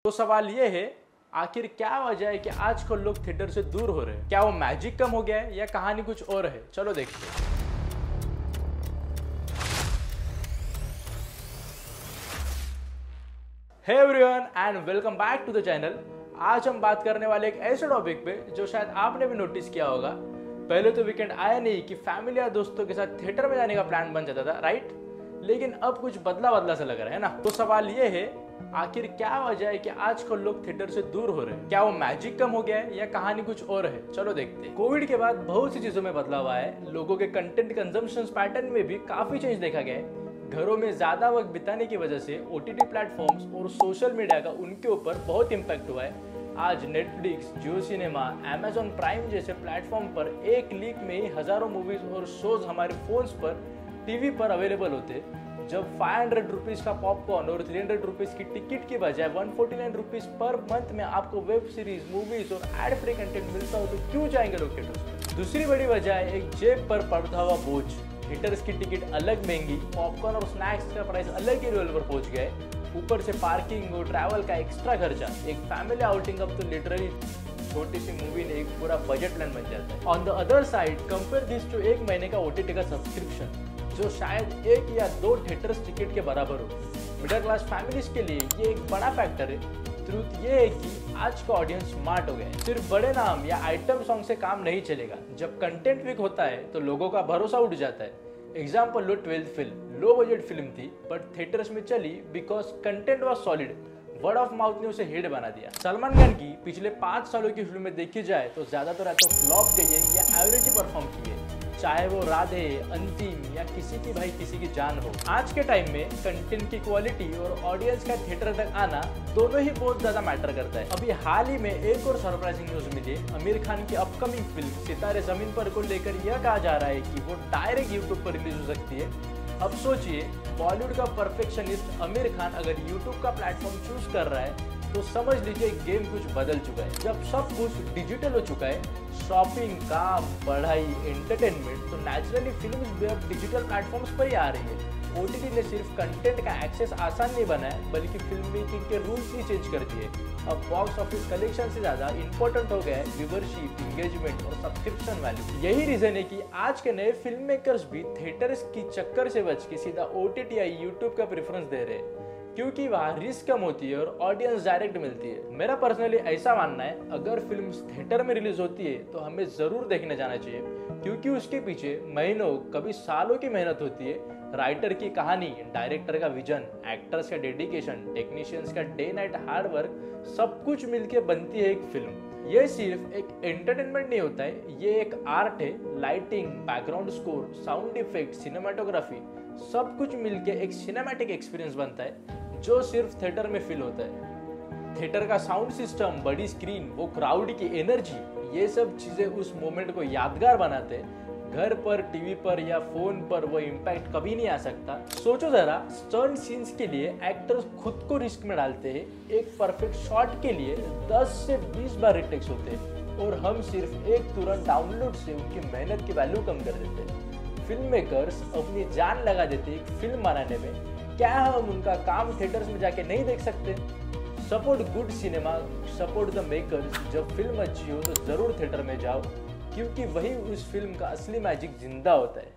तो सवाल ये है, आखिर क्या वजह है कि आजकल लोग थिएटर से दूर हो रहे हैं? क्या वो मैजिक कम हो गया है या कहानी कुछ और है? चलो देखते हैं। Hey everyone and welcome back to the channel. आज हम बात करने वाले एक ऐसे टॉपिक पे जो शायद आपने भी नोटिस किया होगा। पहले तो वीकेंड आया नहीं कि फैमिली या दोस्तों के साथ थिएटर में जाने का प्लान बन जाता था, राइट? लेकिन अब कुछ बदला बदला सा लग रहा है ना। तो सवाल ये है, आखिर क्या वजह है कि आजकल लोग थिएटर से दूर हो रहे हैं? क्या वो मैजिक कम हो गया है या कहानी कुछ और है? चलो देखते हैं। कोविड के बाद बहुत सी चीजों में बदलाव आया है। लोगों के कंटेंट कंजम्पशन पैटर्न में भी काफी चेंज देखा गया है। घरों में ज्यादा वक्त बिताने की वजह से ओटीटी प्लेटफॉर्म्स और सोशल मीडिया का उनके ऊपर बहुत इम्पैक्ट हुआ है। आज नेटफ्लिक्स, जियो सिनेमा, अमेजॉन प्राइम जैसे प्लेटफॉर्म पर एक क्लिक में ही हजारों मूवीज और शोज हमारे फोन्स पर, टीवी पर अवेलेबल होते। जब 500 रुपीज का पॉपकॉर्न और 300 रुपीज की टिकट की बजाय 149 रुपीज पर मंथ में आपको वेब सीरीज, मूवीज और एड फ्री कंटेंट मिलता हो तो क्यों जाएंगे लोग थिएटर? दूसरी बड़ी वजह है एक जेब पर पड़ता हुआ बोझ। थिएटर्स की टिकट अलग महंगी, पॉपकॉर्न और स्नैक्स का प्राइस अलग ही लेवल पर पहुंच गए। ऊपर से पार्किंग और ट्रैवल का एक्स्ट्रा खर्चा। एक फैमिली आउटिंग अब तो लिटरली छोटी सी मूवी ने एक पूरा बजट प्लान बन जाता है। On the other side compare this to एक महीने का ओटीटी का सब्सक्रिप्शन, जो शायद 1 या 2 थिएटर्स टिकट के बराबर हो। मिडिल क्लास फैमिलीज के लिए ये एक बड़ा फैक्टर है। ट्रूथ ये है कि आज का ऑडियंस स्मार्ट हो गया है। सिर्फ बड़े नाम या आइटम सॉन्ग से काम नहीं चलेगा। जब कंटेंट वीक होता है तो लोगों का भरोसा उठ जाता है। एग्जाम्पल लो 12th film, low budget film थी बट थिएटर्स में चली because content was solid. Word of mouth ने उसे हिट बना दिया। सलमान खान की पिछले 5 सालों की फिल्में देखी जाए तो ज्यादातर या तो फ्लॉप गई है या एवरेज ही परफॉर्म की है, चाहे वो राधे, अंतिम या किसी की भाई किसी की जान हो। आज के टाइम में कंटेंट की क्वालिटी और ऑडियंस का थिएटर तक आना दोनों ही बहुत ज्यादा मैटर करता है। अभी हाल ही में एक और सरप्राइजिंग न्यूज मिली। आमिर खान की अपकमिंग फिल्म सितारे जमीन पर को लेकर यह कहा जा रहा है कि वो डायरेक्ट यूट्यूब पर रिलीज हो सकती है। अब सोचिए, बॉलीवुड का परफेक्शनिस्ट आमिर खान अगर यूट्यूब का प्लेटफॉर्म चूज कर रहा है तो समझ लीजिए गेम कुछ बदल चुका है। जब सब कुछ डिजिटल हो चुका है, शॉपिंग, काम, पढ़ाई, एंटरटेनमेंट, तो नेचुरली फिल्म भी अब डिजिटल प्लेटफॉर्म्स पर ही आ रही है। ओटीटी ने सिर्फ कंटेंट का एक्सेस आसान नहीं बनाया बल्कि फिल्म मेकिंग के रूल्स ही चेंज कर दिए। अब बॉक्स ऑफिस कलेक्शन से ज्यादा इंपॉर्टेंट हो गया है व्यूवरशिप, एंगेजमेंट और सब्सक्रिप्शन वैल्यू। यही रीजन है कि आज के नए फिल्म मेकर्स भी थिएटर्स की चक्कर से बच के सीधा ओटीटी या यूट्यूब का प्रेफरेंस दे रहे हैं, क्योंकि वहाँ रिस्क कम होती है और ऑडियंस डायरेक्ट मिलती है। मेरा पर्सनली ऐसा मानना है, अगर फिल्म थिएटर में रिलीज होती है तो हमें जरूर देखने जाना चाहिए, क्योंकि उसके पीछे महीनों कभी सालों की मेहनत होती है। राइटर की कहानी, डायरेक्टर का विजन, एक्टर्स का डेडिकेशन, टेक्नीशियंस का डे नाइट हार्ड वर्क, सब कुछ मिलके बनती है एक फिल्म। ये सिर्फ एक एंटरटेनमेंट नहीं होता है, ये एक आर्ट है। Lighting, background score, sound effect, cinematography, सब कुछ मिलके एक सिनेमैटिक एक्सपीरियंस बनता है जो सिर्फ थिएटर में फील होता है। थिएटर का साउंड सिस्टम, बड़ी स्क्रीन, वो क्राउड की एनर्जी, ये सब चीजें उस मोमेंट को यादगार बनाते हैं। घर पर, टीवी पर या फोन पर वो इम्पैक्ट कभी नहीं आ सकता। सोचो जरा, स्टंट सीन्स के लिए एक्टर्स खुद को रिस्क में डालते हैं। एक परफेक्ट शॉट के लिए 10 से 20 बार रिटेक्स होते हैं और हम सिर्फ एक तुरंत डाउनलोड से उनकी मेहनत की वैल्यू कम कर देते हैं। फिल्म मेकर्स अपनी जान लगा देते हैं एक फिल्म बनाने में। क्या हम उनका काम थिएटर्स में जाके नहीं देख सकते? Support good cinema, support the makers. जब फिल्म अच्छी हो तो जरूर थिएटर में जाओ, क्योंकि वही उस फिल्म का असली मैजिक जिंदा होता है।